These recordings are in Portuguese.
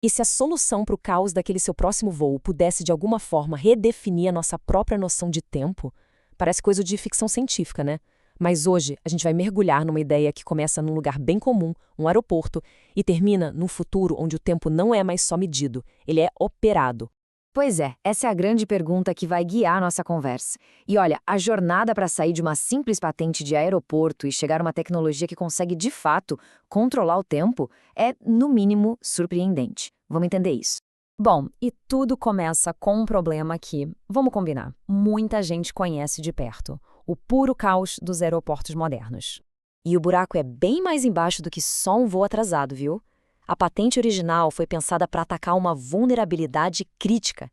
E se a solução para o caos daquele seu próximo voo pudesse de alguma forma redefinir a nossa própria noção de tempo? Parece coisa de ficção científica, né? Mas hoje a gente vai mergulhar numa ideia que começa num lugar bem comum, um aeroporto, e termina num futuro onde o tempo não é mais só medido, ele é operado. Pois é, essa é a grande pergunta que vai guiar a nossa conversa. E olha, a jornada para sair de uma simples patente de aeroporto e chegar a uma tecnologia que consegue, de fato, controlar o tempo é, no mínimo, surpreendente. Vamos entender isso. Bom, e tudo começa com um problema que, vamos combinar, muita gente conhece de perto: o puro caos dos aeroportos modernos. E o buraco é bem mais embaixo do que só um voo atrasado, viu? A patente original foi pensada para atacar uma vulnerabilidade crítica.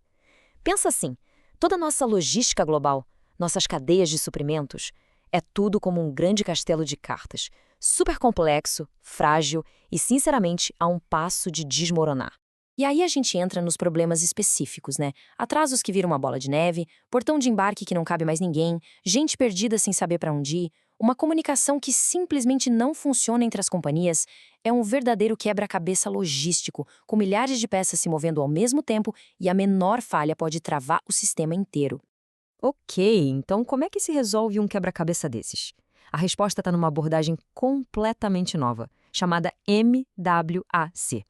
Pensa assim, toda a nossa logística global, nossas cadeias de suprimentos, é tudo como um grande castelo de cartas, super complexo, frágil e, sinceramente, a um passo de desmoronar. E aí a gente entra nos problemas específicos, né? Atrasos que viram uma bola de neve, portão de embarque que não cabe mais ninguém, gente perdida sem saber para onde ir, uma comunicação que simplesmente não funciona entre as companhias. É um verdadeiro quebra-cabeça logístico, com milhares de peças se movendo ao mesmo tempo e a menor falha pode travar o sistema inteiro. Ok, então como é que se resolve um quebra-cabeça desses? A resposta está numa abordagem completamente nova, chamada MWAC.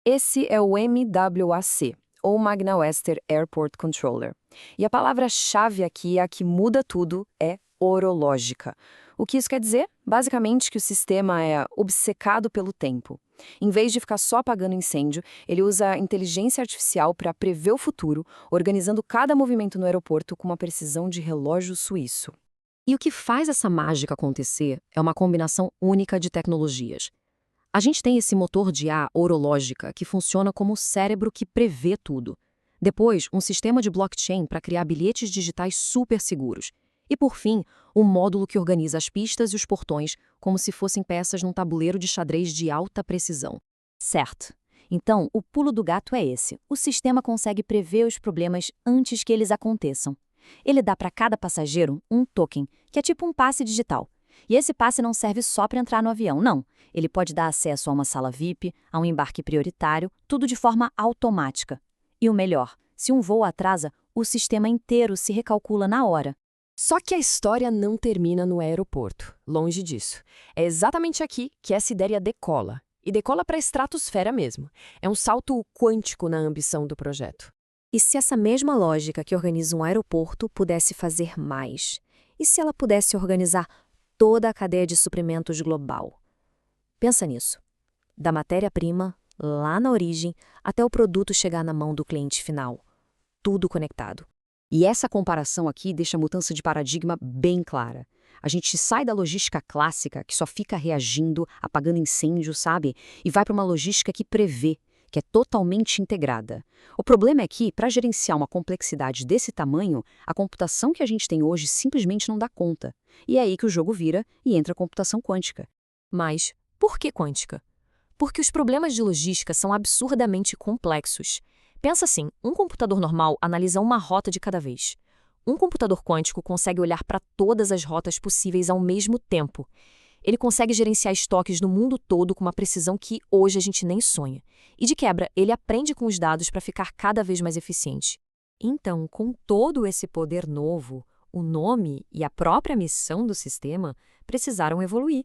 Esse é o MWAC, ou Magna Western Airport Controller. E a palavra-chave aqui, a que muda tudo, é orológica. O que isso quer dizer? Basicamente que o sistema é obcecado pelo tempo. Em vez de ficar só apagando incêndio, ele usa a inteligência artificial para prever o futuro, organizando cada movimento no aeroporto com uma precisão de relógio suíço. E o que faz essa mágica acontecer é uma combinação única de tecnologias. A gente tem esse motor de IA orológica que funciona como o cérebro que prevê tudo. Depois, um sistema de blockchain para criar bilhetes digitais super seguros. E, por fim, um módulo que organiza as pistas e os portões como se fossem peças num tabuleiro de xadrez de alta precisão. Certo. Então, o pulo do gato é esse. O sistema consegue prever os problemas antes que eles aconteçam. Ele dá para cada passageiro um token, que é tipo um passe digital. E esse passe não serve só para entrar no avião, não. Ele pode dar acesso a uma sala VIP, a um embarque prioritário, tudo de forma automática. E o melhor, se um voo atrasa, o sistema inteiro se recalcula na hora. Só que a história não termina no aeroporto, longe disso. É exatamente aqui que essa ideia decola. E decola para a estratosfera mesmo. É um salto quântico na ambição do projeto. E se essa mesma lógica que organiza um aeroporto pudesse fazer mais? E se ela pudesse organizar toda a cadeia de suprimentos global? Pensa nisso. Da matéria-prima, lá na origem, até o produto chegar na mão do cliente final. Tudo conectado. E essa comparação aqui deixa a mudança de paradigma bem clara. A gente sai da logística clássica, que só fica reagindo, apagando incêndio, sabe? E vai para uma logística que prevê, que é totalmente integrada. O problema é que, para gerenciar uma complexidade desse tamanho, a computação que a gente tem hoje simplesmente não dá conta. E é aí que o jogo vira e entra a computação quântica. Mas por que quântica? Porque os problemas de logística são absurdamente complexos. Pensa assim, um computador normal analisa uma rota de cada vez. Um computador quântico consegue olhar para todas as rotas possíveis ao mesmo tempo. Ele consegue gerenciar estoques no mundo todo com uma precisão que hoje a gente nem sonha. E de quebra, ele aprende com os dados para ficar cada vez mais eficiente. Então, com todo esse poder novo, o nome e a própria missão do sistema precisaram evoluir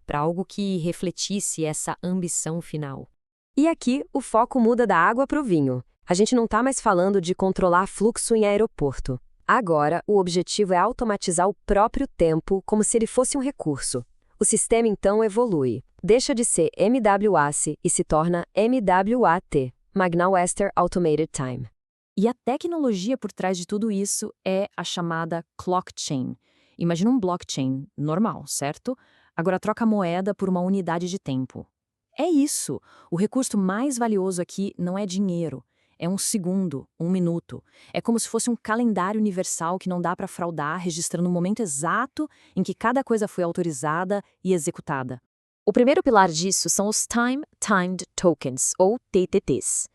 para algo que refletisse essa ambição final. E aqui, o foco muda da água para o vinho. A gente não está mais falando de controlar fluxo em aeroporto. Agora, o objetivo é automatizar o próprio tempo como se ele fosse um recurso. O sistema, então, evolui. Deixa de ser MWAC e se torna MWAT, Magna Western Automated Time. E a tecnologia por trás de tudo isso é a chamada clockchain. Imagina um blockchain normal, certo? Agora troca a moeda por uma unidade de tempo. É isso. O recurso mais valioso aqui não é dinheiro. É um segundo, um minuto. É como se fosse um calendário universal que não dá para fraudar, registrando o momento exato em que cada coisa foi autorizada e executada. O primeiro pilar disso são os Time Timed Tokens, ou TTTs.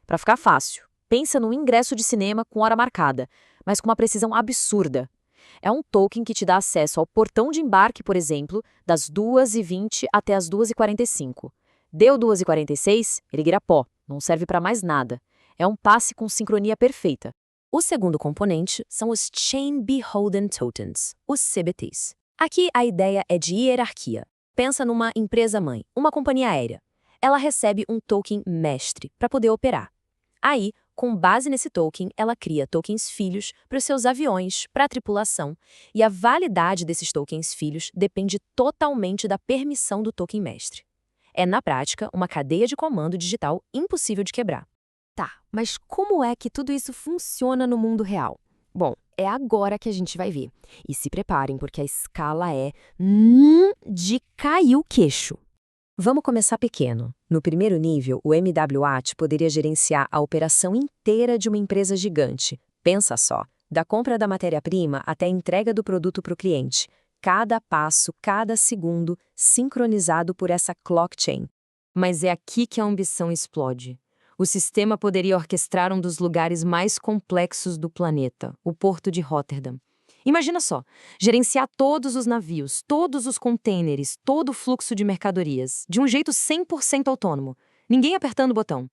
Para ficar fácil, pensa num ingresso de cinema com hora marcada, mas com uma precisão absurda. É um token que te dá acesso ao portão de embarque, por exemplo, das 2h20 até as 2h45. Deu 2h46, ele vira pó, não serve para mais nada. É um passe com sincronia perfeita. O segundo componente são os Chain Beholden Tokens, os CBTs. Aqui a ideia é de hierarquia. Pensa numa empresa-mãe, uma companhia aérea. Ela recebe um token mestre para poder operar. Aí, com base nesse token, ela cria tokens filhos para os seus aviões, para a tripulação, e a validade desses tokens filhos depende totalmente da permissão do token mestre. É, na prática, uma cadeia de comando digital impossível de quebrar. Tá, mas como é que tudo isso funciona no mundo real? Bom, é agora que a gente vai ver. E se preparem, porque a escala é de cair o queixo. Vamos começar pequeno. No primeiro nível, o MWAT poderia gerenciar a operação inteira de uma empresa gigante. Pensa só, da compra da matéria-prima até a entrega do produto para o cliente. Cada passo, cada segundo, sincronizado por essa blockchain. Mas é aqui que a ambição explode. O sistema poderia orquestrar um dos lugares mais complexos do planeta, o Porto de Rotterdam. Imagina só, gerenciar todos os navios, todos os contêineres, todo o fluxo de mercadorias, de um jeito 100% autônomo, ninguém apertando o botão.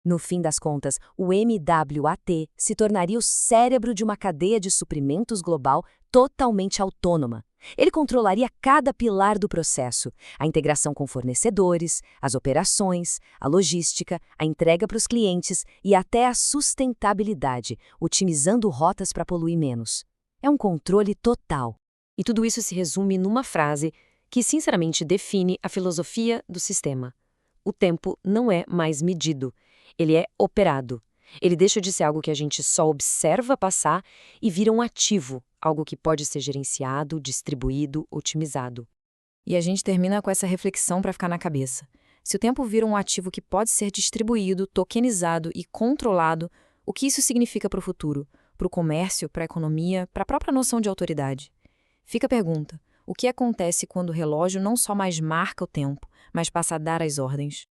No fim das contas, o MWAT se tornaria o cérebro de uma cadeia de suprimentos global totalmente autônoma. Ele controlaria cada pilar do processo, a integração com fornecedores, as operações, a logística, a entrega para os clientes e até a sustentabilidade, otimizando rotas para poluir menos. É um controle total. E tudo isso se resume numa frase que, sinceramente, define a filosofia do sistema. O tempo não é mais medido, ele é operado. Ele deixa de ser algo que a gente só observa passar e vira um ativo, algo que pode ser gerenciado, distribuído, otimizado. E a gente termina com essa reflexão para ficar na cabeça. Se o tempo vira um ativo que pode ser distribuído, tokenizado e controlado, o que isso significa para o futuro? Para o comércio, para a economia, para a própria noção de autoridade? Fica a pergunta: o que acontece quando o relógio não só mais marca o tempo, mas passa a dar as ordens?